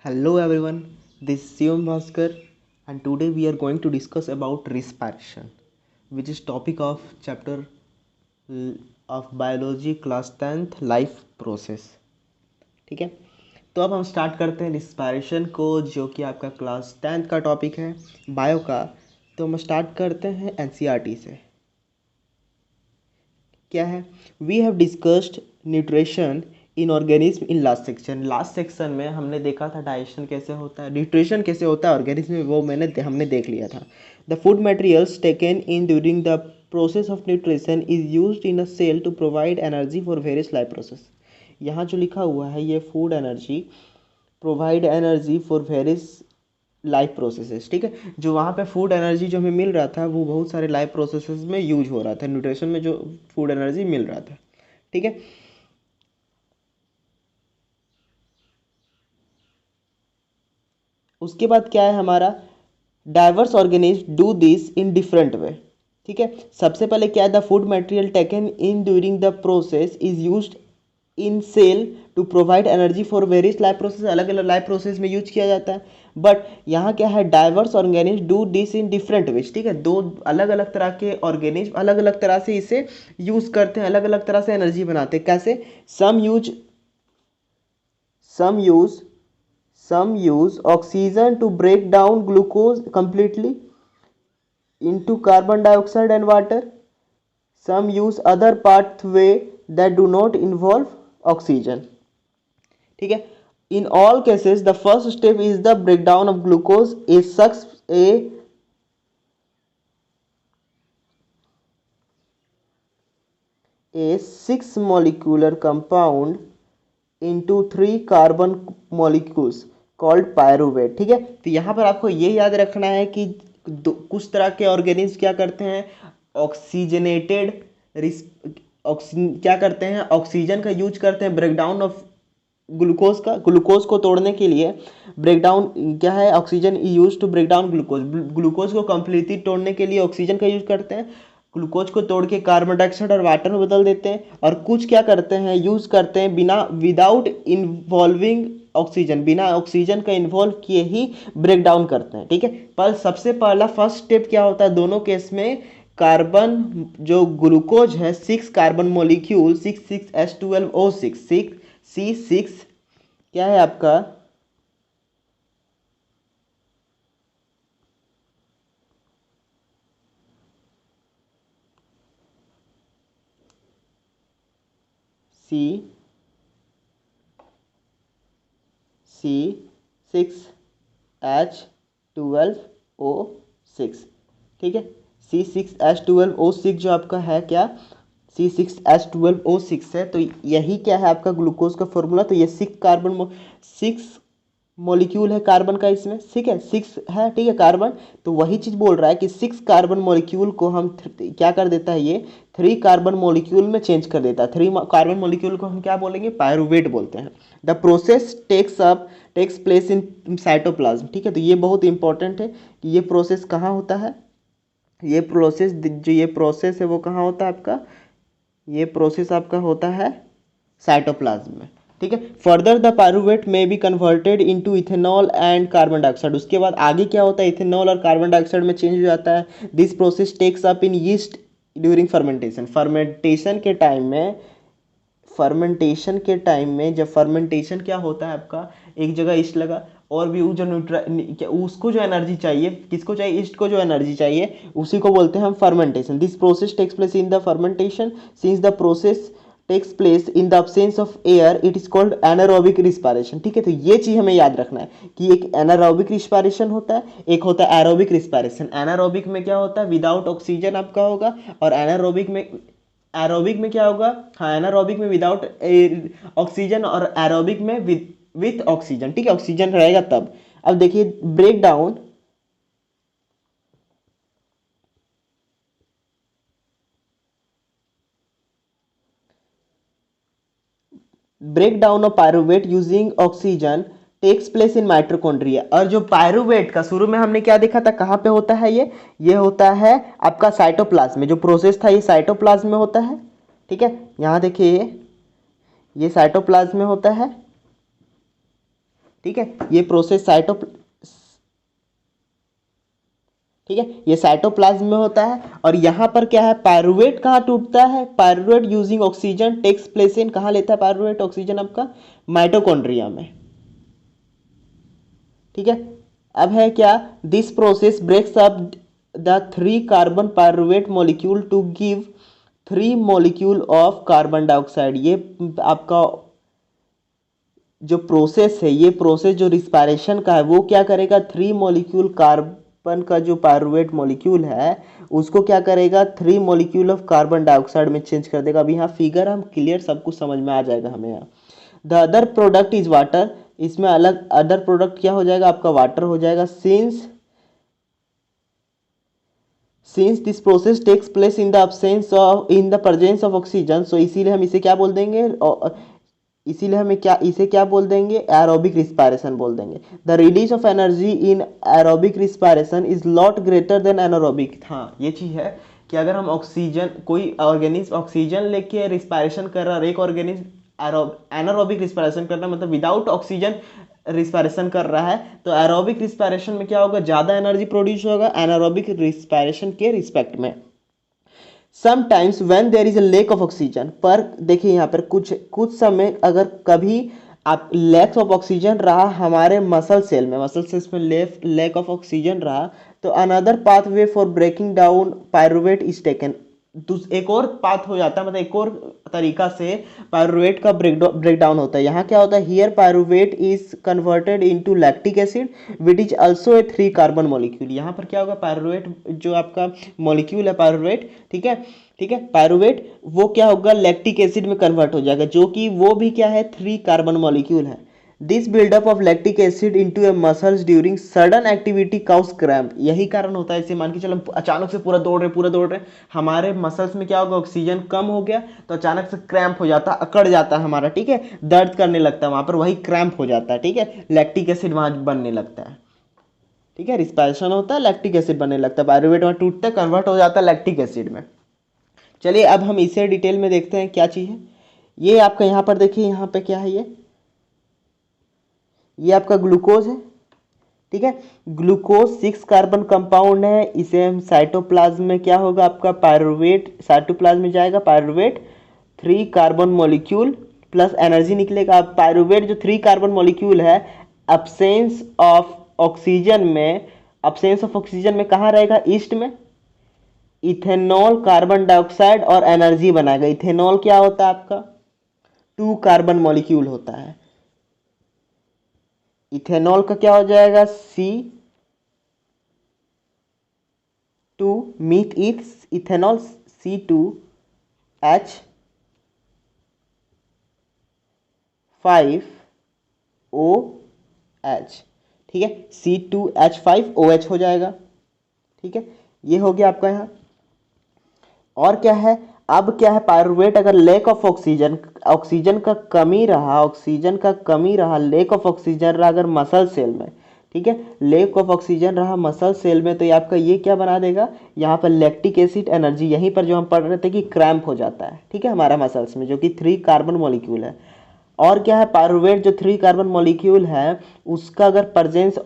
Hello everyone, this is Shivam Bhaskar and today we are going to discuss about respiration, which is topic of chapter of biology class 10th life process. ठीक है, तो अब हम start करते हैं respiration को, जो कि आपका क्लास 10th का टॉपिक है बायो का। तो हम स्टार्ट करते हैं एनसीईआरटी से। क्या है, we have discussed nutrition in organism in last section में हमने देखा था डाइजेशन कैसे होता है, न्यूट्रिशन कैसे होता है ऑर्गेनिज्म में, वो हमने देख लिया था। The food materials taken in during the process of nutrition is used in a cell to provide energy for various life process. यहाँ जो लिखा हुआ है ये food energy provide energy for various life processes. ठीक है, जो वहाँ पे फूड एनर्जी जो हमें मिल रहा था वो बहुत सारे लाइफ प्रोसेसेस में यूज हो रहा था, न्यूट्रिशन में जो फूड एनर्जी मिल रहा था। ठीक है, उसके बाद क्या है हमारा, diverse organism do this in different way. ठीक है, सबसे पहले क्या है, the food material taken in during the process is used in cell to provide energy for various life process. अलग अलग लाइफ प्रोसेस में यूज किया जाता है, बट यहाँ क्या है, diverse organism do this in different ways. ठीक है, दो अलग अलग तरह के ऑर्गेनिज्म अलग अलग तरह से इसे यूज करते हैं, अलग अलग तरह से एनर्जी बनाते हैं। कैसे, सम use some use some use oxygen to break down glucose completely into carbon dioxide and water. Some use other pathway that do not involve oxygen. ठीक है, in all cases the first step is the breakdown of glucose. A six molecular compound into 3 carbon molecules called pyruvate. ठीक है, तो यहाँ पर आपको ये याद रखना है कि कुछ तरह के ऑर्गेनिज्म क्या करते हैं, ऑक्सीजनेटेड क्या करते हैं, ऑक्सीजन का यूज करते हैं ब्रेकडाउन ऑफ ग्लूकोज को तोड़ने के लिए। ब्रेकडाउन क्या है, oxygen use to break down glucose को कंप्लीटली तोड़ने के लिए ऑक्सीजन का यूज करते हैं। ग्लूकोज को तोड़ के कार्बन डाइऑक्साइड और वाटर में बदल देते हैं। और कुछ क्या करते हैं, यूज करते हैं बिना विदाउट इन्वॉल्विंग ऑक्सीजन, बिना ऑक्सीजन का इन्वॉल्व किए ही ब्रेक डाउन करते हैं। ठीक है, पर सबसे पहला फर्स्ट स्टेप क्या होता है दोनों केस में, कार्बन जो ग्लूकोज है 6 कार्बन मॉलिक्यूल 6,6H12O6 C6 क्या है आपका, C6H12O6। ठीक है, C6H12O6 जो आपका है क्या, C6H12O6 है, तो यही क्या है आपका ग्लूकोज का फॉर्मूला। तो ये 6 मॉलिक्यूल है कार्बन का इसमें, ठीक है 6 है, ठीक है कार्बन। तो वही चीज़ बोल रहा है कि 6 कार्बन मॉलिक्यूल को हम क्या कर देता है, ये 3 कार्बन मॉलिक्यूल में चेंज कर देता है। 3 कार्बन मॉलिक्यूल को हम क्या बोलेंगे, पायरूवेट बोलते हैं। The process takes place in cytoplasm. ठीक है, तो ये बहुत इंपॉर्टेंट है कि ये प्रोसेस कहाँ होता है, ये प्रोसेस है वो कहाँ होता है आपका, ये प्रोसेस आपका होता है साइटोप्लाज्म में। ठीक है, फर्दर द पायरूवेट में be converted into ethanol and carbon dioxide. उसके बाद आगे क्या होता है, इथेनॉल और कार्बन डाइऑक्साइड में चेंज हो जाता है। This process takes up in yeast during fermentation. Fermentation के टाइम में जब फर्मेंटेशन क्या होता है आपका, एक जगह ईस्ट लगा और भी जो उसको जो एनर्जी चाहिए, किसको चाहिए, ईस्ट को जो एनर्जी चाहिए उसी को बोलते हैं हम fermentation. This process takes place in the fermentation. Since the process takes place in the absence of air it is called anaerobic respiration. ठीक है, तो ये चीज हमें याद रखना है कि एक एनारोबिक रिस्पायरेशन होता है, एक होता है एरोबिक रिस्पायरेशन। एनारोबिक में क्या होता है, विदाउट ऑक्सीजन आपका होगा, और एरोबिक में क्या होगा, हाँ एनारोबिक में विदाउट ऑक्सीजन और एरोबिक में विथ ऑक्सीजन। ठीक है, ऑक्सीजन रहेगा तब। अब देखिए break down of pyruvate using oxygen takes place in mitochondria. और जो पायरूवेट का शुरू में हमने क्या देखा था, कहाँ पे होता है ये होता है आपका साइटोप्लाज्म में। जो प्रोसेस था ये साइटोप्लाज्म में होता है। ठीक है, यहाँ देखिए ये साइटोप्लाज्म में होता है। ठीक है, ये प्रोसेस ठीक है, ये साइटोप्लाज्म में होता है। और यहाँ पर क्या है, पायरुवेट कहाँ टूटता है, pyruvate using oxygen takes place in, कहाँ लेता है पायरुवेट ऑक्सीजन आपका, माइटोकॉन्ड्रिया में। ठीक है, अब है क्या, this process breaks up the 3 carbon pyruvate molecule to give 3 molecule of carbon dioxide. ये आपका जो प्रोसेस है, ये प्रोसेस जो रिस्पायरेशन का है, वो क्या करेगा, 3 मॉलिक्यूल कार्बन का जो पायरुवेट मॉलिक्यूल है उसको क्या करेगा, 3 मॉलिक्यूल ऑफ कार्बन डाइऑक्साइड में चेंज कर देगा। अब यहाँ फिगर हम क्लियर सब कुछ समझ में आ जाएगा हमें। यहाँ the other product is water, इसमें अलग अदर प्रोडक्ट क्या हो जाएगा आपका, वाटर हो जाएगा। Since this process takes place in the absence of in the presence of oxygen, so इसीलिए हम इसे क्या बोल देंगे, इसीलिए हमें क्या, इसे क्या बोल देंगे, एरोबिक रिस्पायरेशन बोल देंगे। The release of energy in aerobic respiration is lot greater than anaerobic. हाँ, ये चीज़ है कि अगर हम ऑक्सीजन, कोई ऑर्गेनिज्म ऑक्सीजन लेके रिस्पायरेशन कर रहा है और एक ऑर्गेनिज्म एनारोबिक रिस्पायरेशन कर रहा है, मतलब विदाउट ऑक्सीजन रिस्पायरेशन कर रहा है, तो एरोबिक रिस्पायरेशन में क्या होगा, ज़्यादा एनर्जी प्रोड्यूस होगा एनारोबिक रिस्पायरेशन के रिस्पेक्ट में। Sometimes when there is a lack of oxygen, पर देखिए यहाँ पर कुछ समय अगर कभी आप लैक ऑफ ऑक्सीजन रहा हमारे मसल सेल में लैक ऑफ ऑक्सीजन रहा, तो another pathway for breaking down pyruvate is taken. एक और पाथ हो जाता है, मतलब एक और तरीका से पायरुवेट का ब्रेक डाउन होता है। यहाँ क्या होता है, here pyruvate is converted into lactic acid which is also a 3 carbon molecule. यहाँ पर क्या होगा, पायरुवेट जो आपका मॉलिक्यूल है पायरुवेट, ठीक है, पायरुवेट वो क्या होगा, लैक्टिक एसिड में कन्वर्ट हो जाएगा, जो कि वो भी क्या है, 3 कार्बन मॉलिक्यूल है। This buildup of lactic acid into a muscles during sudden activity cause cramp. यही कारण होता है, इसे मान के चलो अचानक से पूरा दौड़ रहे हमारे मसल्स में क्या होगा, ऑक्सीजन कम हो गया तो अचानक से क्रैम्प हो जाता है, अकड़ जाता है हमारा, ठीक है, दर्द करने लगता है वहां पर, वही क्रैम्प हो जाता है। ठीक है, लैक्टिक एसिड वहां बनने लगता है। ठीक है, रिस्पायरेशन होता है, लैक्टिक एसिड बनने लगता है, पायरुवेट वहां टूटता है, कन्वर्ट हो जाता है लैक्टिक एसिड में। चलिए अब हम इसे डिटेल में देखते हैं क्या चीज़ है। ये आपका यहाँ पर देखिए, यहाँ पे क्या है, ये आपका ग्लूकोज है। ठीक है, ग्लूकोज 6 कार्बन कंपाउंड है। इसे हम साइटोप्लाज्म में क्या होगा आपका, पायरुवेट साइटोप्लाज्म में जाएगा, pyruvate 3 carbon molecule plus energy निकलेगा। अब पायरुवेट जो 3 कार्बन मॉलिक्यूल है, अब्सेंस ऑफ ऑक्सीजन में कहाँ रहेगा, ईस्ट में। इथेनॉल कार्बन डाइऑक्साइड और एनर्जी बनाएगा। इथेनॉल क्या होता है आपका, 2 कार्बन मॉलिक्यूल होता है। इथेनॉल का क्या हो जाएगा, C2 मीट इथेनॉल C2H5OH। ठीक है, C2H5OH हो जाएगा। ठीक है, ये हो गया आपका यहाँ। और क्या है, अब क्या है, पायरुवेट अगर लेक ऑफ ऑक्सीजन का कमी रहा, लेक ऑफ ऑक्सीजन रहा अगर मसल सेल में, ठीक है, लेक ऑफ ऑक्सीजन रहा मसल सेल में, तो ये आपका ये क्या बना देगा, यहाँ पर लैक्टिक एसिड एनर्जी, यहीं पर जो हम पढ़ रहे थे कि क्रैम्प हो जाता है, ठीक है, हमारा मसल्स में, जो कि 3 कार्बन मॉलिक्यूल है। और क्या है, पायरुवेट जो 3 कार्बन मॉलिक्यूल है उसका अगर प्रेजेंस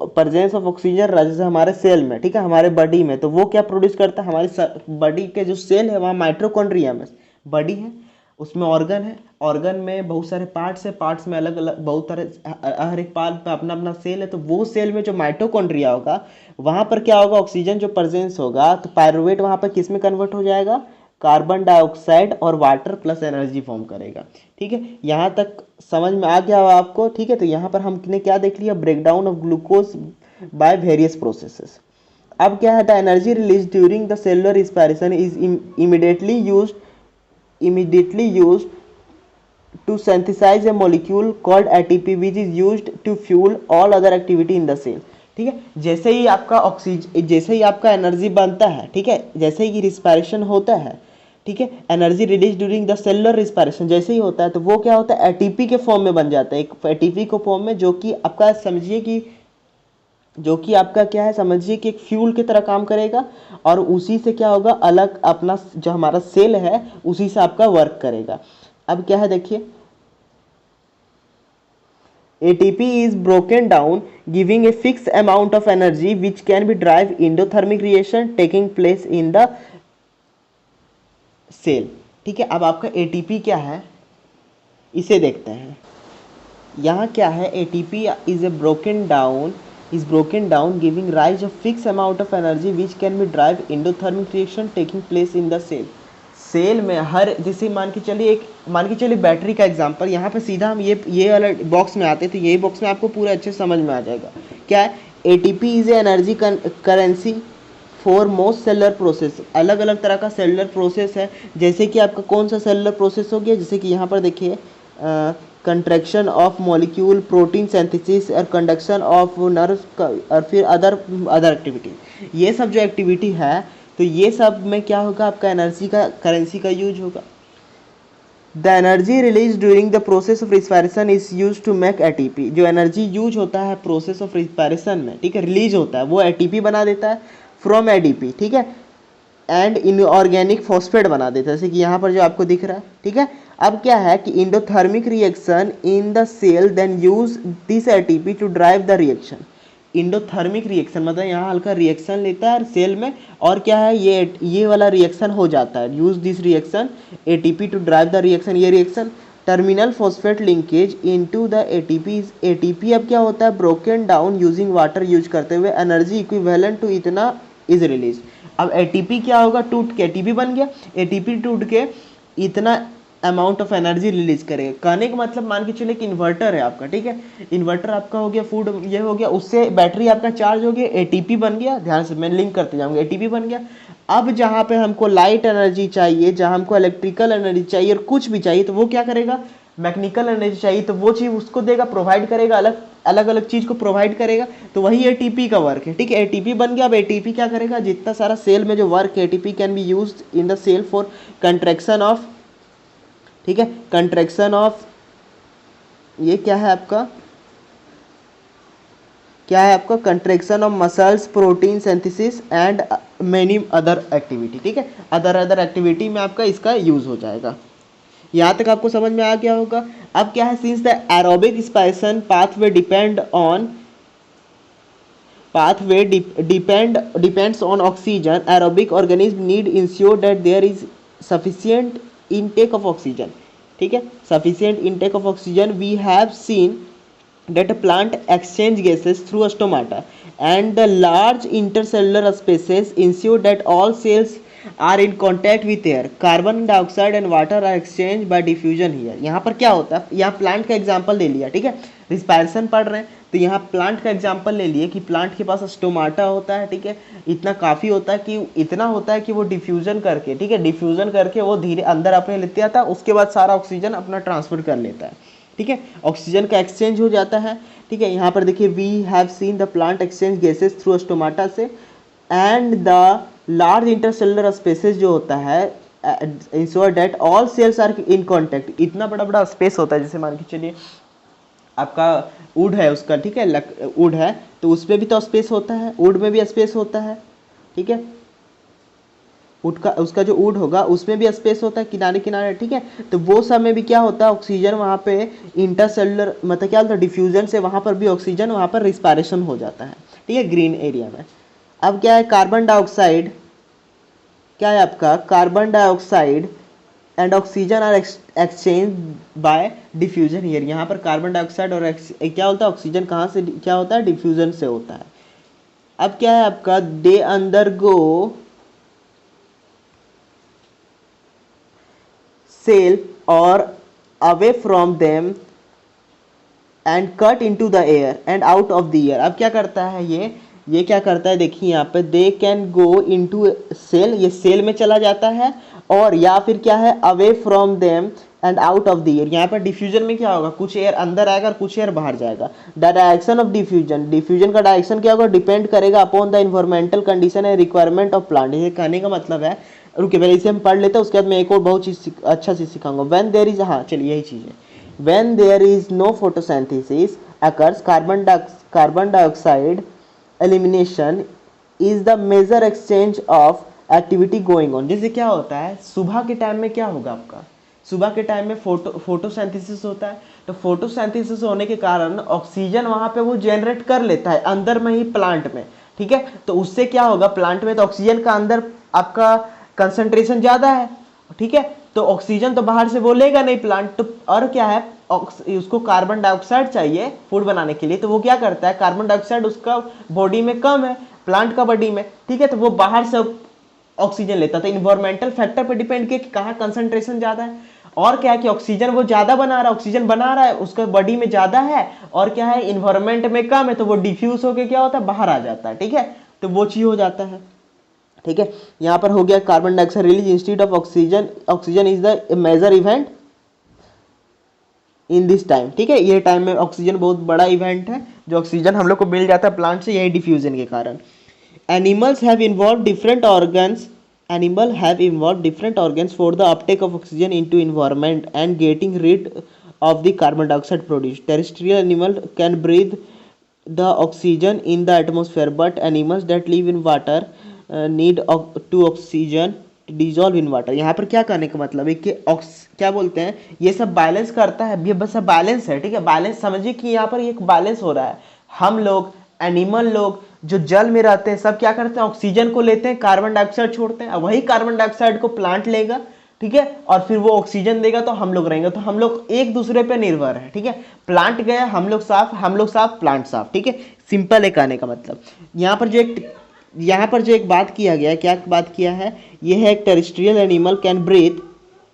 ऑफ ऑक्सीजन रहा जैसे हमारे सेल में, ठीक है, हमारे बॉडी में, तो वो क्या प्रोड्यूस करता है, हमारी बॉडी के जो सेल है वहाँ माइटोकॉन्ड्रिया में बॉडी है, उसमें ऑर्गन है, ऑर्गन में बहुत सारे पार्ट्स है, पार्ट्स में अलग अलग बहुत सारे, हर एक पार्ट में अपना अपना सेल है, तो वो सेल में जो माइटोकॉन्ड्रिया होगा वहाँ पर क्या होगा, ऑक्सीजन जो प्रेजेंस होगा, तो पायरुवेट वहाँ पर किस में कन्वर्ट हो जाएगा, कार्बन डाइऑक्साइड और वाटर प्लस एनर्जी फॉर्म करेगा। ठीक है, यहाँ तक समझ में आ गया हो आपको। ठीक है, तो यहाँ पर हमने क्या देख लिया, breakdown of glucose by various processes. अब क्या है, the energy release during the cellular respiration is immediately used to synthesize a molecule called ATP which is used to fuel all other activity in the cell। ठीक है, जैसे ही आपका energy बनता है, ठीक है, जैसे ही रिस्पायरेशन होता है, ठीक है, energy release during the cellular respiration जैसे ही होता है, तो वो क्या होता है, एटीपी के फॉर्म में बन जाता है, एक एटीपी को फॉर्म में, जो कि आपका क्या है, समझिए कि एक फ्यूल की तरह काम करेगा, और उसी से क्या होगा, अलग अपना जो हमारा सेल है उसी से आपका वर्क करेगा। अब क्या है देखिए, ATP is broken down giving a fixed amount of energy which can be drive endothermic reaction taking place in the cell। ठीक है, अब आपका ATP क्या है इसे देखते हैं। यहाँ क्या है, ATP is broken down giving rise of fixed amount of energy which can be drive endothermic reaction taking place in the cell। Cell में हर, जैसे मान के चलिए बैटरी का एग्जांपल, यहाँ पे सीधा हम ये वाला बॉक्स में आते, तो यही बॉक्स में आपको पूरा अच्छे समझ में आ जाएगा। क्या है, ATP is a energy currency for most cellular process. अलग अलग तरह का सेलुलर प्रोसेस है, जैसे कि आपका कौन सा सेलुलर प्रोसेस हो गया, जैसे कि यहाँ पर देखिए contraction of molecule, protein synthesis और कंडक्शन ऑफ नर्व और फिर अदर एक्टिविटी। ये सब जो एक्टिविटी है तो ये सब में क्या होगा, आपका एनर्जी का करेंसी का यूज होगा। The energy release during the process of respiration is use to make ATP। जो एनर्जी यूज होता है प्रोसेस ऑफ रिस्पायरेशन में, ठीक है, रिलीज होता है, वो ATP बना देता है फ्रॉम ADP, ठीक है, एंड इनऑर्गेनिक फॉस्फेट बना देता है, जैसे कि यहाँ पर जो आपको दिख रहा है। ठीक है, अब क्या है कि endothermic reaction in the cell then use this ATP to drive the reaction. Endothermic reaction मतलब यहाँ हल्का रिएक्शन लेता है सेल में, और क्या है, ये वाला रिएक्शन हो जाता है, use this reaction ATP to drive the reaction. ये reaction terminal phosphate linkage into the ATP अब क्या होता है, broken down using water use करते हुए एनर्जी इक्विवेलेंट टू इतना इज रिलीज। अब ATP क्या होगा, टूट के ATP बन गया, ATP टूट के इतना अमाउंट ऑफ एनर्जी रिलीज करेगा। कहने का मतलब मान के चलिए कि इन्वर्टर है आपका, ठीक है, इन्वर्टर आपका हो गया, फूड ये हो गया, उससे बैटरी आपका चार्ज हो गया, ATP बन गया, ध्यान से मैं लिंक करते जाऊंगा, ATP बन गया। अब जहाँ पे हमको लाइट एनर्जी चाहिए, जहाँ हमको इलेक्ट्रिकल एनर्जी चाहिए और कुछ भी चाहिए, तो वो क्या करेगा, मैकेनिकल एनर्जी चाहिए तो वो चीज़ उसको देगा, प्रोवाइड करेगा, अलग अलग चीज़ को प्रोवाइड करेगा, तो वही ATP का वर्क है। ठीक है, ATP बन गया। अब ATP क्या करेगा, जितना सारा सेल में जो work ATP can be use in the cell for contraction of, ठीक है, कंट्रैक्शन ऑफ, ये क्या है आपका, contraction of muscles, protein synthesis and many other activity. ठीक है, अदर एक्टिविटी में आपका इसका यूज हो जाएगा। यहाँ तक आपको समझ में आ गया होगा। अब क्या है, since the aerobic respiration pathway depends on oxygen, aerobic organism need ensure that there is sufficient intake of oxygen। ठीक है, sufficient intake of oxygen। we have seen that a plant exchange gases through stomata and the large intercellular spaces ensure that all cells are in contact with air, carbon dioxide and water are exchanged by diffusion here। यहाँ पर क्या होता है, यहाँ plant का example ले लिया, ठीक है, रिस्पायरेशन पढ़ रहे हैं तो यहाँ प्लांट का एग्जाम्पल ले लिए कि प्लांट के पास स्टोमाटा होता है, ठीक है, इतना काफ़ी होता है कि इतना होता है कि वो डिफ्यूजन करके, ठीक है, डिफ्यूजन करके वो धीरे अंदर अपने लेते आता है, उसके बाद सारा ऑक्सीजन अपना ट्रांसफर कर लेता है। ठीक है, ऑक्सीजन का एक्सचेंज हो जाता है। ठीक है, यहाँ पर देखिए we have seen the plant exchange gases through stomata से and the large intercellular spaces जो होता है ensure that all cells are in contact. इतना बड़ा बड़ा स्पेस होता है, जैसे मान के चलिए आपका वुड है उसका, ठीक है, वुड है तो उसमें भी तो स्पेस होता है, वुड में भी स्पेस होता है। ठीक है, वुड का उसका जो वुड होगा उसमें भी स्पेस होता है किनारे किनारे। ठीक है, तो वो सब में भी क्या होता है, ऑक्सीजन वहाँ पे इंटरसेलुलर मतलब क्या होता है, डिफ्यूजन से वहाँ पर भी ऑक्सीजन वहाँ पर रिस्पायरेशन हो जाता है। ठीक है, ग्रीन एरिया में। अब क्या है, कार्बन डाइऑक्साइड, क्या है आपका, carbon dioxide and oxygen are exchange by diffusion here. यहाँ पर कार्बन डाइऑक्साइड और क्या होता है, ऑक्सीजन कहाँ से क्या होता है, डिफ्यूजन से होता है। अब क्या है आपका, दे अंडरगो सेल और away from them and cut into the air and out of the air. अब क्या करता है ये क्या करता है, देखिए यहाँ पे they can go into cell, ये सेल में चला जाता है, और या फिर क्या है, away from them and out of the air. यहाँ पर डिफ्यूजन में क्या होगा, कुछ एयर अंदर आएगा और कुछ एयर बाहर जाएगा। द डायरेक्शन ऑफ डिफ्यूजन का डायरेक्शन क्या होगा, डिपेंड करेगा upon the environmental condition and requirement of plant. ये कहने का मतलब है, रुके पहले इसे हम पढ़ लेते हैं, उसके बाद मैं एक और बहुत चीज अच्छा चीज सिखाऊंगा। व्हेन देयर इज, हाँ चलिए यही चीज है, when there is no photosynthesis occurs, carbon dioxide elimination is the major exchange of activity going on. जैसे क्या होता है, सुबह के टाइम में क्या होगा आपका, सुबह के टाइम में फोटोसिंथेसिस होता है, तो फोटोसिंथेसिस होने के कारण ऑक्सीजन वहाँ पे वो जनरेट कर लेता है अंदर में ही प्लांट में, ठीक है। तो उससे क्या होगा, प्लांट में तो ऑक्सीजन का अंदर आपका कंसंट्रेशन ज़्यादा है, ठीक है, तो ऑक्सीजन तो बाहर से वो लेगा नहीं प्लांट, तो और क्या है, उसको कार्बन डाइऑक्साइड चाहिए फूड बनाने के लिए, तो वो क्या करता है, कार्बन डाइऑक्साइड उसका बॉडी में कम है, प्लांट का बॉडी में, ठीक है, तो वो बाहर से ऑक्सीजन लेता है। तो इन्वायरमेंटल फैक्टर पर डिपेंड किया कि कहाँ कंसंट्रेशन ज़्यादा है, और क्या है कि ऑक्सीजन वो ज़्यादा बना रहा है, ऑक्सीजन बना रहा है उसका बॉडी में ज़्यादा है, और क्या है इन्वायरमेंट में कम है, तो वो डिफ्यूज होकर क्या होता है, बाहर आ जाता है, ठीक है, तो वो चीज़ हो जाता है, ठीक है। यहाँ पर हो गया carbon dioxide release instead of oxygen, oxygen is the major event in this time, ठीक है, ये टाइम में ऑक्सीजन बहुत बड़ा इवेंट है, जो ऑक्सीजन हम लोग को मिल जाता है प्लांट से, यही डिफ्यूजन के कारण। Animals have involve different organs, animal have evolved different organs for the uptake of oxygen into environment and getting rid of the carbon dioxide produced. Terrestrial animal can breathe the oxygen in the atmosphere, but animals that live in water need to oxygen dissolve in water. यहाँ पर क्या कहने का मतलब है कि क्या बोलते हैं, ये सब बैलेंस करता है, ये बस बैलेंस है, ठीक है, बैलेंस समझिए कि यहाँ पर एक बैलेंस हो रहा है। हम लोग, एनिमल लोग जो जल में रहते हैं, सब क्या करते हैं, ऑक्सीजन को लेते हैं, कार्बन डाइऑक्साइड छोड़ते हैं, वही कार्बन डाइऑक्साइड को प्लांट लेगा, ठीक है, और फिर वो ऑक्सीजन देगा तो हम लोग रहेंगे, तो हम लोग एक दूसरे पे निर्भर है, ठीक है, प्लांट गया हम लोग साफ प्लांट साफ, ठीक है, सिंपल है कहने का मतलब। यहाँ पर जो एक बात किया गया, क्या बात किया है, यह है terrestrial animal can breathe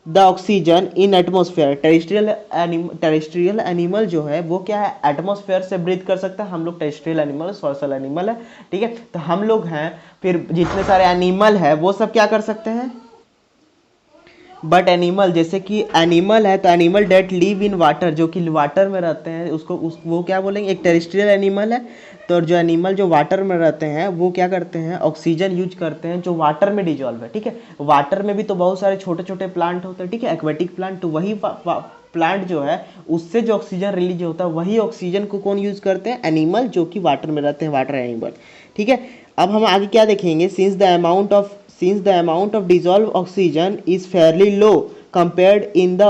the oxygen in atmosphere. Terrestrial animal जो है वो क्या है, एटमोसफेयर से ब्रीथ कर सकता है, हम लोग टेरेस्ट्रियल एनिमल, सोशल एनिमल है, ठीक है, तो हम लोग हैं, फिर जितने सारे एनिमल है वो सब क्या कर सकते हैं, बट एनिमल, जैसे कि एनिमल है तो animal that live in water, जो कि वाटर में रहते हैं, वो क्या बोलेंगे, एक टेरेस्ट्रियल एनिमल है। तो जो एनिमल जो वाटर में रहते हैं वो क्या करते हैं, ऑक्सीजन यूज करते हैं जो वाटर में डिजॉल्व है, ठीक है, वाटर में भी तो बहुत सारे छोटे छोटे प्लांट होते हैं, ठीक है, एक्वेटिक प्लांट, तो वही प्लांट जो है उससे जो ऑक्सीजन रिलीज होता है, वही ऑक्सीजन को कौन यूज करते हैं, एनिमल जो कि वाटर में रहते हैं, वाटर एनिमल, ठीक है। अब हम आगे क्या देखेंगे, since the amount of dissolved oxygen is fairly low compared in the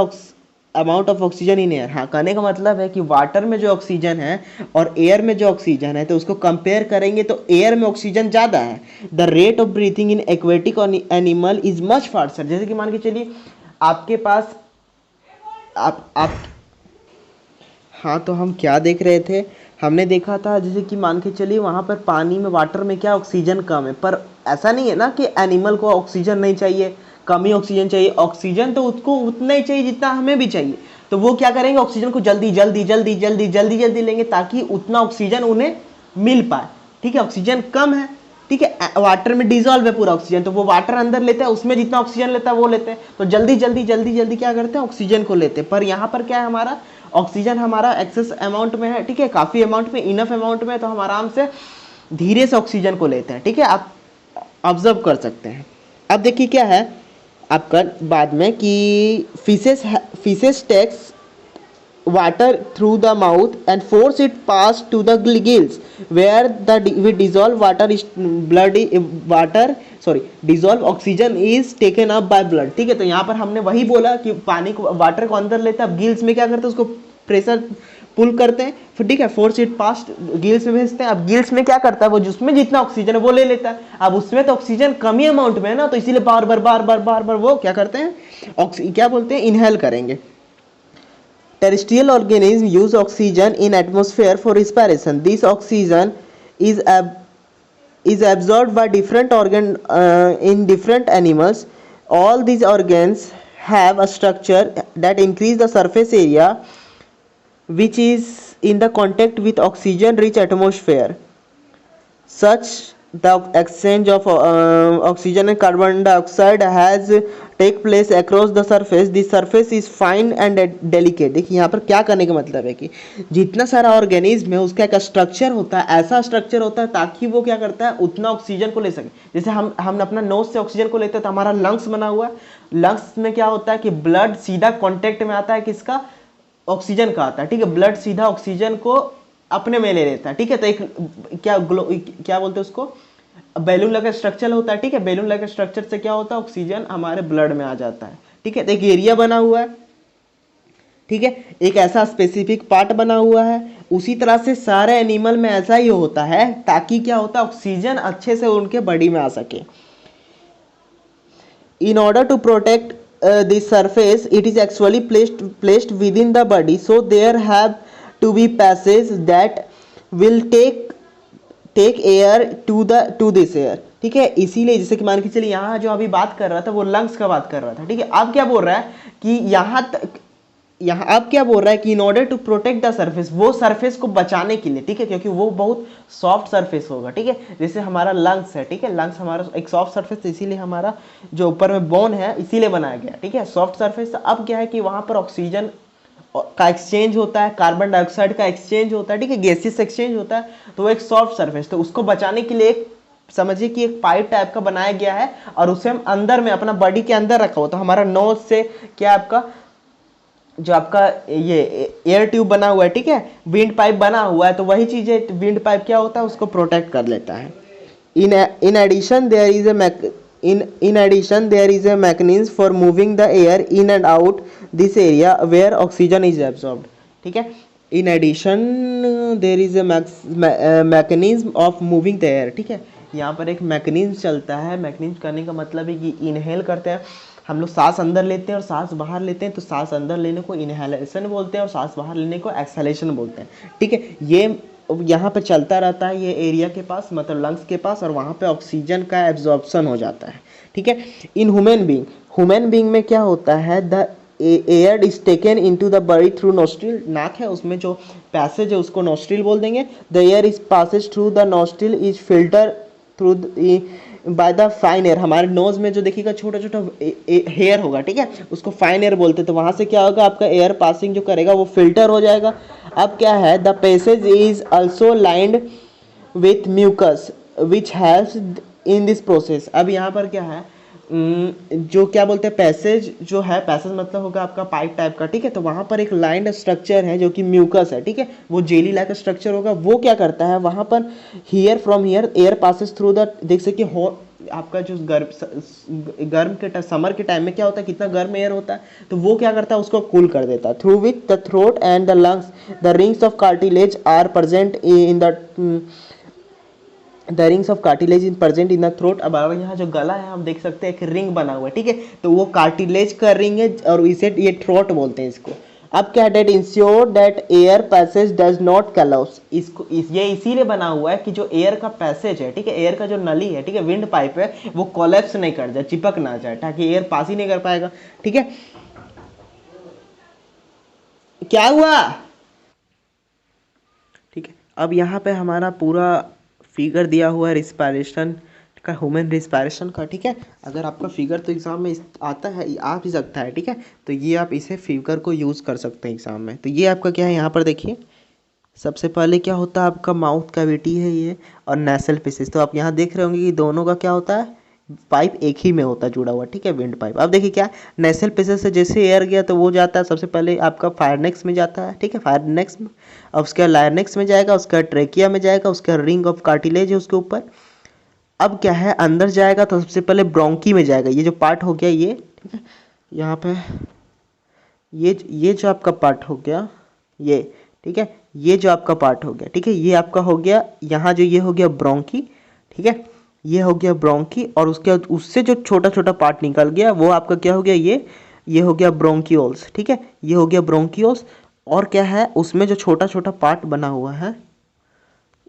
amount of oxygen in air। हाँ, कहने का मतलब है कि वाटर में जो ऑक्सीजन है और एयर में जो ऑक्सीजन है, तो उसको कंपेयर करेंगे तो एयर में ऑक्सीजन ज़्यादा है। The rate of breathing in aquatic animal is much faster. जैसे कि मान के चलिए आपके पास आप हाँ, तो हम क्या देख रहे थे, हमने देखा था जैसे कि मान के चलिए वहाँ पर पानी में, वाटर में क्या ऑक्सीजन कम है, पर ऐसा नहीं है ना कि एनिमल को ऑक्सीजन नहीं चाहिए, कम ही ऑक्सीजन चाहिए, ऑक्सीजन तो उसको उतना ही चाहिए जितना हमें भी चाहिए, तो वो क्या करेंगे, ऑक्सीजन को जल्दी जल्दी जल्दी जल्दी जल्दी जल्दी लेंगे ताकि उतना ऑक्सीजन उन्हें मिल पाए, ठीक है, ऑक्सीजन कम है, ठीक है, वाटर में डिजॉल्व है पूरा ऑक्सीजन, तो वो वाटर अंदर लेते हैं, उसमें जितना ऑक्सीजन लेता है वो लेते हैं, तो जल्दी जल्दी जल्दी जल्दी क्या करते हैं, ऑक्सीजन को लेते हैं। पर यहाँ पर क्या है, हमारा ऑक्सीजन हमारा एक्सेस अमाउंट में है, ठीक है, काफ़ी अमाउंट में, इनफ अमाउंट में, तो हम आराम से धीरे से ऑक्सीजन को लेते हैं, ठीक है, आप ऑब्जर्व कर सकते हैं। अब देखिए क्या है आपका बाद में कि fishes takes water through the mouth and force it pass to the gills where we dissolve dissolve oxygen is taken up by blood, ठीक है। तो यहाँ पर हमने वही बोला कि पानी को, वाटर को अंदर लेता है, अब गिल्स में क्या करते हैं, उसको प्रेशर पुल करते हैं, फिर ठीक है, फोर्स इट पास गिल्स में भेजते हैं। अब गिल्स में क्या करता है, वो जिसमें जितना ऑक्सीजन है वो ले लेता है, अब उसमें तो ऑक्सीजन कम ही अमाउंट में है ना, तो इसीलिए बार बार वो क्या करते हैं, क्या बोलते हैं, इनहेल करेंगे। Terrestrial organisms use oxygen in atmosphere for respiration. This oxygen is absorbed by different organ in different animals. All these organs have a structure that increase the surface area which is in the contact with oxygen rich atmosphere. Such the exchange of oxygen and carbon dioxide has take place across the surface. The surface is fine and delicate। देखिए यहाँ पर क्या करने का मतलब है कि जितना सारा ऑर्गेनिज्म है उसका एक स्ट्रक्चर होता है, ऐसा स्ट्रक्चर होता है ताकि वो क्या करता है, उतना ऑक्सीजन को ले सके। जैसे हम अपना नोज से ऑक्सीजन को लेते हैं तो हमारा लंग्स बना हुआ है, लंग्स में क्या होता है कि ब्लड सीधा कॉन्टेक्ट में आता है, किसका, ऑक्सीजन का आता है, ठीक है, ब्लड सीधा ऑक्सीजन को अपने में ले लेता है, ठीक है, तो एक क्या बोलते हैं उसको, बैलून लगा स्ट्रक्चर होता है, ठीक है, बैलून लगा स्ट्रक्चर से क्या होता है, ऑक्सीजन हमारे ब्लड में आ जाता है, ठीक है। तो एक एरिया बना हुआ है, ठीक है, एक ऐसा स्पेसिफिक पार्ट बना हुआ है। उसी तरह से सारे एनिमल में ऐसा ही होता है, ताकि क्या होता है, ऑक्सीजन अच्छे से उनके बॉडी में आ सके। In order to protect this surface, it is actually placed within the body, so there have to be passages that will take air to this air, ठीक है। इसीलिए जैसे कि मान के चलिए यहाँ जो अभी बात कर रहा था वो लंग्स का बात कर रहा था, ठीक है। अब क्या बोल रहा है कि यहाँ अब क्या बोल रहा है कि in order to protect the surface, वो सरफेस को बचाने के लिए, ठीक है, क्योंकि वो बहुत सॉफ्ट सरफेस होगा, ठीक है। जैसे हमारा लंग्स है, ठीक है, लंग्स हमारा एक सॉफ्ट सरफेस, इसीलिए हमारा जो ऊपर में बोन है इसीलिए बनाया गया, ठीक है, सॉफ्ट सरफेस। अब क्या है कि वहां पर ऑक्सीजन का एक्सचेंज होता है, कार्बन डाइऑक्साइड का एक्सचेंज होता है, ठीक है, गैसेस एक्सचेंज होता है, तो वो एक सॉफ्ट सरफेस, तो उसको बचाने के लिए समझिए कि एक पाइप टाइप का बनाया गया है, और उसे हम अंदर में अपना बॉडी के अंदर रखा हुआ। तो हमारा नोज से क्या आपका जो आपका ये एयर ट्यूब बना हुआ है, ठीक है, विंड पाइप बना हुआ है, तो वही चीज है, विंड पाइप क्या होता है, उसको प्रोटेक्ट कर लेता है। In addition there is a mechanism for moving the air in and out this area where oxygen is absorbed, ठीक है। In addition there is a mechanism of moving the air, ठीक है। यहाँ पर एक मैकेनिज्म चलता है। मैकेनिज्म करने का मतलब है कि इनहेल करते हैं हम लोग, सांस अंदर लेते हैं और सांस बाहर लेते हैं, तो सांस अंदर लेने को इनहेलेशन बोलते हैं और सांस बाहर लेने को एक्सहेलेशन बोलते हैं, ठीक है। ये यहाँ पे चलता रहता है, ये एरिया के पास, मतलब लंग्स के पास, और वहाँ पे ऑक्सीजन का एब्जॉर्प्शन हो जाता है, ठीक है। इन ह्यूमन बीइंग में क्या होता है, the air is taken into the body through nostril, नाक है उसमें जो पैसेज है उसको नोस्ट्रिल बोल देंगे। The air is Passage through the nostril is filter through by the fine air, हमारे नोज में जो देखिएगा छोटा छोटा हेयर होगा, ठीक है, उसको फाइन एयर बोलते हैं। तो वहाँ से क्या होगा, आपका एयर पासिंग जो करेगा वो फिल्टर हो जाएगा। अब क्या है, the passage is also lined with mucus which helps in this process. अब यहाँ पर क्या है, जो क्या बोलते हैं, पैसेज जो है, पैसेज मतलब होगा आपका पाइप टाइप का, ठीक है। तो वहाँ पर एक लाइंड स्ट्रक्चर है जो कि म्यूकस है, ठीक है, वो जेली लाइक स्ट्रक्चर होगा। वो क्या करता है, वहाँ पर from here air Passage through the, देख सकते हो आपका जो गर्म के समर के टाइम में क्या होता है, कितना गर्म एयर होता है, तो वो क्या करता है, उसको कूल कर देता है। Through with the throat and the lungs the rings of cartilage are present in the rings of cartilage in present in the throat. अब यहाँ जो गला है हम देख सकते हैं एक रिंग बना हुआ है, ठीक है, तो वो कार्टिलेज का रिंग है और इसे ये थ्रोट बोलते हैं इसको। अब क्या, that ensure that air passage does not collapse, ये इसीलिए बना हुआ है कि जो एयर का पैसेज है, ठीक है, एयर का जो नली है, ठीक है, विंड पाइप है, वो कोलैप्स नहीं कर जाए, चिपक ना जाए, ताकि एयर पास ही नहीं कर पाएगा, ठीक है। क्या हुआ, ठीक है। अब यहाँ पे हमारा पूरा फिगर दिया हुआ है रिस्पायरेशन का, ह्यूमन रिस्पायरेशन का, ठीक है। अगर आपका फिगर तो एग्जाम में आता है, आ भी सकता है, ठीक है, तो ये आप इसे फिगर को यूज़ कर सकते हैं एग्जाम में। तो ये आपका क्या है, यहाँ पर देखिए, सबसे पहले क्या होता है, आपका माउथ कैविटी है ये, और नेसल पीसेस। तो आप यहाँ देख रहे होंगे कि दोनों का क्या होता है, पाइप एक ही में होता है जुड़ा हुआ, ठीक है, विंड पाइप। अब देखिए क्या, नेसल पीसेस से जैसे एयर गया तो वो जाता है सबसे पहले आपका फायरनेक्स में जाता है, ठीक है, फायरनेक्स में, अब उसका लायरनेक्स में जाएगा, उसका ट्रेकिया में जाएगा, उसका रिंग ऑफ कार्टिलेज है उसके ऊपर। अब क्या है, अंदर जाएगा तो सबसे पहले ब्रोंकी में जाएगा, ये जो पार्ट हो गया ये, ठीक है, यहाँ पे ये जो आपका पार्ट हो गया ये, ठीक है, ये जो आपका पार्ट हो गया, ठीक है, ये आपका हो गया यहाँ जो ये हो गया ब्रोंकी, ठीक है, ये हो गया ब्रोंकी, और उसके बाद उससे जो छोटा छोटा पार्ट निकल गया वो आपका क्या हो गया, ये हो गया ब्रोंकियोल्स, ठीक है, ये हो गया ब्रोंकियोल्स। और क्या है, उसमें जो छोटा छोटा पार्ट बना हुआ है,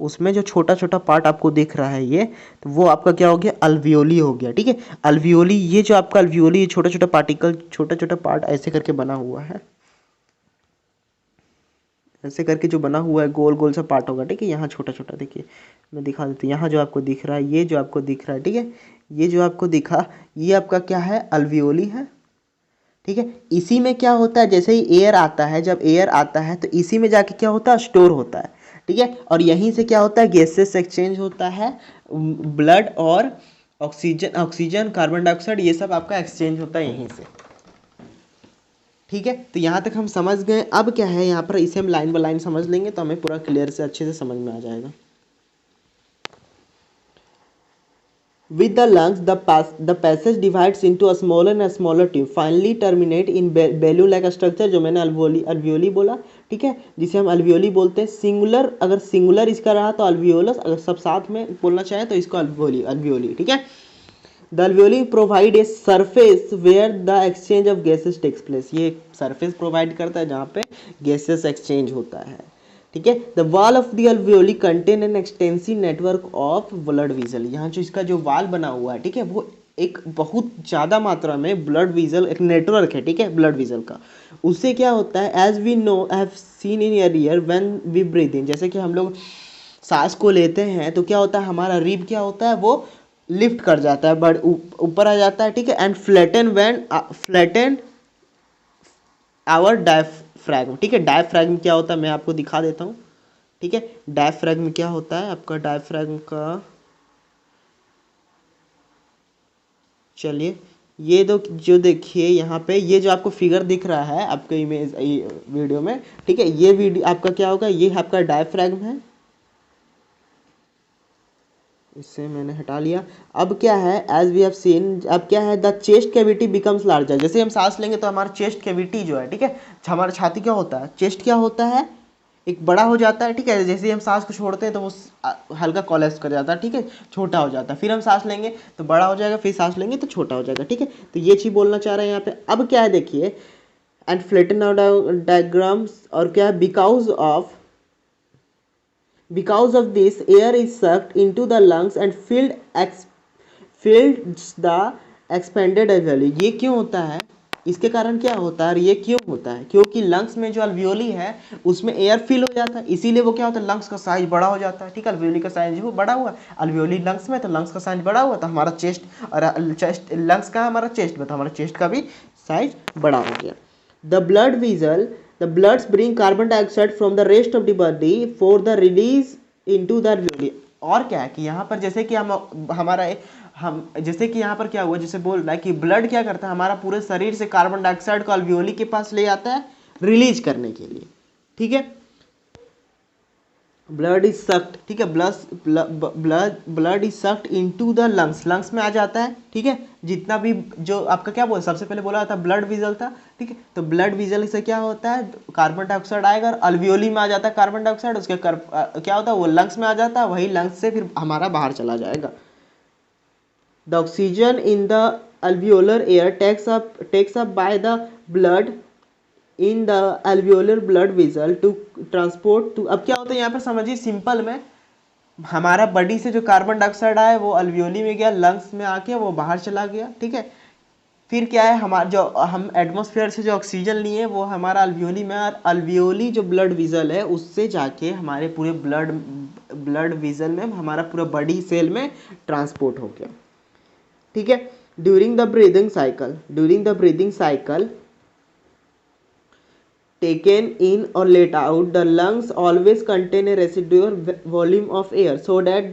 उसमें जो छोटा छोटा पार्ट आपको दिख रहा है ये, तो वो आपका क्या हो गया, अल्वियोली हो गया, ठीक है। अल्वियोली, ये जो आपका अल्वियोली, ये छोटा छोटा पार्टिकल, छोटा छोटा पार्ट ऐसे करके बना हुआ है, ऐसे करके जो बना हुआ है गोल गोल सा पार्ट होगा, ठीक है। यहाँ छोटा छोटा देखिए, मैं दिखा देती हूँ, यहाँ जो आपको दिख रहा है, ये जो आपको दिख रहा है, ठीक है, ये जो आपको दिखा, ये आपका क्या है, अल्वियोली है, ठीक है। इसी में क्या होता है, जैसे ही एयर आता है, जब एयर आता है तो इसी में जाके क्या होता है, स्टोर होता है, ठीक है, और यहीं से क्या होता है, गैसेस एक्सचेंज होता है, ब्लड और ऑक्सीजन कार्बन डाइऑक्साइड, ये सब आपका एक्सचेंज होता है यहीं से, ठीक है। तो यहाँ तक हम समझ गए। अब क्या है, यहाँ पर इसे हम लाइन बाय लाइन समझ लेंगे तो हमें पूरा क्लियर से अच्छे से समझ में आ जाएगा। With the lungs, the passage divides into a smaller and smaller tube, finally terminate in balloon-like structure, जो मैंने alveoli बोला, ठीक है, जिसे हम alveoli बोलते हैं. सिंगुलर, अगर सिंगुलर इसका रहा तो alveolus, अगर सब साथ में बोलना चाहे तो इसको alveoli, ठीक है. The alveoli provide a surface where the exchange of gases takes place. ये surface provide करता है जहाँ पे gases exchange होता है, ठीक है. The wall of the alveoli contain an extensive network of blood vessel. यहाँ जो इसका जो wall बना हुआ है, ठीक है, वो एक बहुत ज़्यादा मात्रा में ब्लड वीजल, एक नेटवर्क है, ठीक है, ब्लड वीजल का. उससे क्या होता है, as we know have seen in ear when we breathe in, जैसे कि हम लोग सांस को लेते हैं तो क्या होता है, हमारा रिब क्या होता है, वो लिफ्ट कर जाता है, बट ऊपर आ जाता है, ठीक है. एंड फ्लैटन आवर डायफ्रैगम, ठीक है. डायफ्रैगम क्या होता है मैं आपको दिखा देता हूँ, ठीक है. डायफ्रैगम क्या होता है आपका, डायफ्रैगम का, चलिए ये जो देखिए यहाँ पे, ये जो आपको फिगर दिख रहा है आपके इमेज वीडियो में, ठीक है, ये वीडियो आपका क्या होगा, ये आपका डायफ्रैगम है. इससे मैंने हटा लिया. अब क्या है, एज वी हैव सीन, अब क्या है, the chest cavity becomes larger. जैसे हम सांस लेंगे तो हमारा चेस्ट कैविटी जो है, ठीक है, हमारा छाती क्या होता है, चेस्ट क्या होता है, एक बड़ा हो जाता है, ठीक है. जैसे ही हम सांस को छोड़ते हैं तो वो हल्का कोलेप्स कर जाता है, ठीक है, छोटा हो जाता है. फिर हम सांस लेंगे तो बड़ा हो जाएगा, फिर सांस लेंगे तो छोटा हो जाएगा, ठीक है. तो ये चीज़ बोलना चाह रहे हैं यहाँ पे. अब क्या है देखिए, एंड फ्लैटन आउट डायग्राम्स, और क्या है, because of this air is sucked into the lungs and fills the expanded alveoli. ये क्यों होता है, इसके कारण क्या होता है, और ये क्यों होता है, क्योंकि लंग्स में जो अल्वियोली है उसमें एयर फिल हो जाता है, इसीलिए वो क्या होता है, लंग्स का साइज बड़ा हो जाता है, ठीक है. अल्वियोली का साइज वो बड़ा हुआ, अल्वियोली लंग्स में, तो लंग्स का साइज बड़ा हुआ, तो हमारा चेस्ट, और चेस्ट लंग्स का हमारा चेस्ट में, तो हमारा चेस्ट का भी साइज बड़ा हो गया. The blood vessel, the bloods bring carbon dioxide from the rest of the body for the release into the alveoli. और क्या है कि यहाँ पर जैसे कि हम जैसे कि यहाँ पर क्या हुआ, जैसे बोल रहा है कि ब्लड क्या करता है, हमारा पूरे शरीर से कार्बन डाइऑक्साइड को अल्वियोली के पास ले आता है रिलीज करने के लिए, ठीक है. ब्लड इज सक्ड, ठीक है, blood is sucked into the lungs, lungs में आ जाता है, ठीक है. जितना भी जो आपका क्या बोला, सबसे पहले बोला था ब्लड विजल था, ठीक है. तो ब्लड विजल से क्या होता है, कार्बन डाइऑक्साइड आएगा और अल्वियोली में आ जाता है कार्बन डाइऑक्साइड, उसके क्या होता है, वो लंग्स में आ जाता है, वही लंग्स से फिर हमारा बाहर चला जाएगा. The oxygen in the alveolar air takes up by the blood in the alveolar blood vessel to transport to. अब क्या होता है यहाँ पर समझिए सिंपल में, हमारा बॉडी से जो कार्बन डाइऑक्साइड आया वो अल्वियोली में गया, लंग्स में आके वो बाहर चला गया, ठीक है. फिर क्या है, हमारा जो हम एटमॉस्फेयर से जो ऑक्सीजन लिए वो हमारा अल्वियोली में, और अल्वियोली जो ब्लड विजल है उससे जाके हमारे पूरे ब्लड विजल में, हमारा पूरा बॉडी सेल में ट्रांसपोर्ट हो गया, ठीक है. During the breathing cycle taken in or let out, the lungs always contain a residual volume of air so that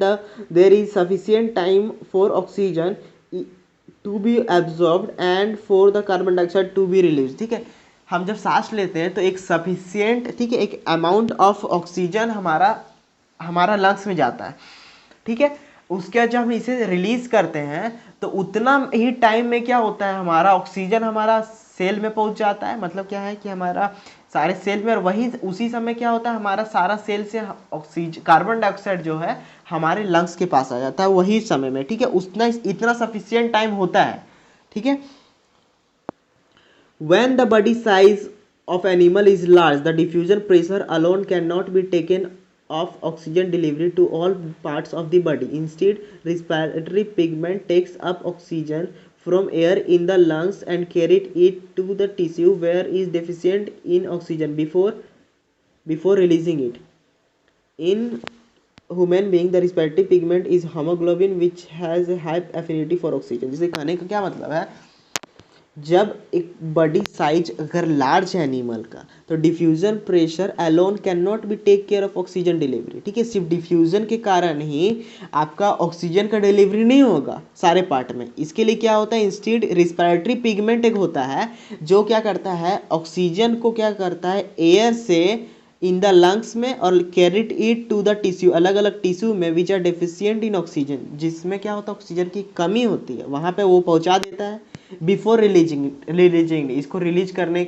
there is sufficient time for oxygen to be absorbed and for the carbon dioxide to be released, ठीक है. हम जब सांस लेते हैं तो एक sufficient, ठीक है, एक अमाउंट ऑफ ऑक्सीजन हमारा लंग्स में जाता है, ठीक है. उसके बाद जब हम इसे रिलीज करते हैं तो उतना ही टाइम में क्या होता है, हमारा ऑक्सीजन हमारा सेल में पहुंच जाता है. मतलब क्या है कि हमारा सारे सेल में, और वही उसी समय क्या होता है, हमारा सारा सेल से ऑक्सीजन कार्बन डाइऑक्साइड जो है हमारे लंग्स के पास आ जाता है वही समय में, ठीक है. इतना सफिशियंट टाइम होता है, ठीक है. When the body size of animal is large, the diffusion pressure alone cannot be taken of oxygen delivery to all parts of the body. Instead, respiratory pigment takes up oxygen from air in the lungs and carried it to the tissue where is deficient in oxygen before releasing it. In human being, the respiratory pigment is hemoglobin which has a high affinity for oxygen. जिसे कहने का क्या मतलब है, जब एक body size अगर large है एनिमल का तो diffusion pressure alone can not be take care of oxygen delivery, ठीक है. सिर्फ डिफ्यूजन के कारण ही आपका ऑक्सीजन का डिलीवरी नहीं होगा सारे पार्ट में. इसके लिए क्या होता है, इंस्टेड रिस्पिरेटरी पिगमेंट एक होता है जो क्या करता है, ऑक्सीजन को क्या करता है, एयर से इन द लंग्स में और carried it to the tissue, अलग अलग टिश्यू में which are deficient in oxygen, जिसमें क्या होता है ऑक्सीजन की कमी होती है, वहाँ पे वो पहुँचा देता है। बिफोर रिलीजिंग इसको रिलीज करने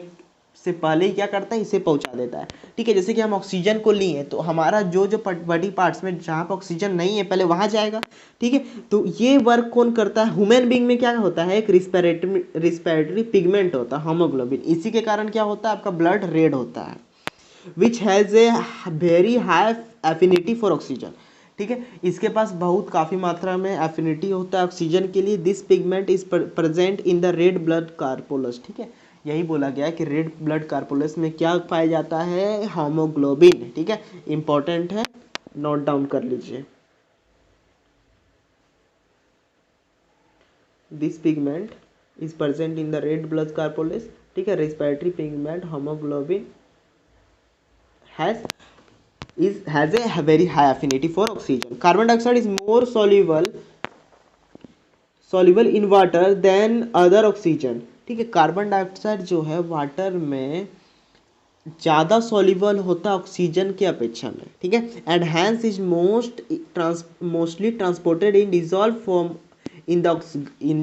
से पहले ही क्या करता है, इसे पहुँचा देता है। ठीक है, जैसे कि हम ऑक्सीजन को लिए तो हमारा जो जो बॉडी पार्ट्स में जहाँ पर ऑक्सीजन नहीं है पहले वहाँ जाएगा। ठीक है, तो ये वर्क कौन करता है, ह्यूमन बीइंग में क्या होता है, एक रिस्पिरेटरी पिगमेंट होता है हीमोग्लोबिन, इसी के कारण क्या होता है आपका ब्लड रेड होता है, which has a very high affinity for oxygen. ठीक है, इसके पास बहुत काफ़ी मात्रा में एफिनिटी होता है ऑक्सीजन के लिए। This pigment is present in the red blood corpuscles. ठीक है, यही बोला गया है कि रेड ब्लड कार्पोलस में क्या पाया जाता है, हीमोग्लोबिन। ठीक है, इंपॉर्टेंट है, नोट डाउन कर लीजिए। This pigment is present in the red blood corpuscles. ठीक है, respiratory pigment haemoglobin has a very high affinity for oxygen. Carbon dioxide is more soluble in water than other oxygen. ठीक है, carbon dioxide जो है water में ज़्यादा soluble होता है ऑक्सीजन की अपेक्षा में। ठीक है, and hence is mostly transported in dissolve form in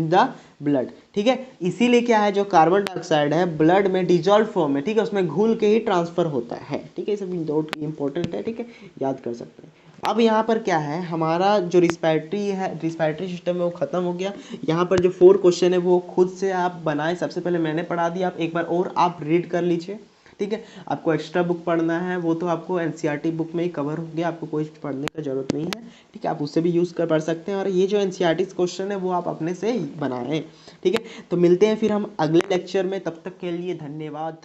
the blood. ठीक है, इसीलिए क्या है जो कार्बन डाइऑक्साइड है ब्लड में डिजॉल्व फॉर्म में, ठीक है, उसमें घुल के ही ट्रांसफर होता है। ठीक है, ये सब नोट इंपॉर्टेंट है। ठीक है, याद कर सकते हैं। अब यहाँ पर क्या है, हमारा जो रिस्पिरेटरी सिस्टम है वो खत्म हो गया। यहाँ पर जो 4 क्वेश्चन है वो खुद से आप बनाए, सबसे पहले मैंने पढ़ा दिया, आप एक बार और आप रीड कर लीजिए। ठीक है, आपको एक्स्ट्रा बुक पढ़ना है वो तो आपको एनसीईआरटी बुक में ही कवर हो गया, आपको कोई पढ़ने की जरूरत नहीं है। ठीक है, आप उससे भी यूज़ कर पढ़ सकते हैं, और ये जो एनसीईआरटी क्वेश्चन है वो आप अपने से ही बनाएं। ठीक है, तो मिलते हैं फिर हम अगले लेक्चर में, तब तक के लिए धन्यवाद।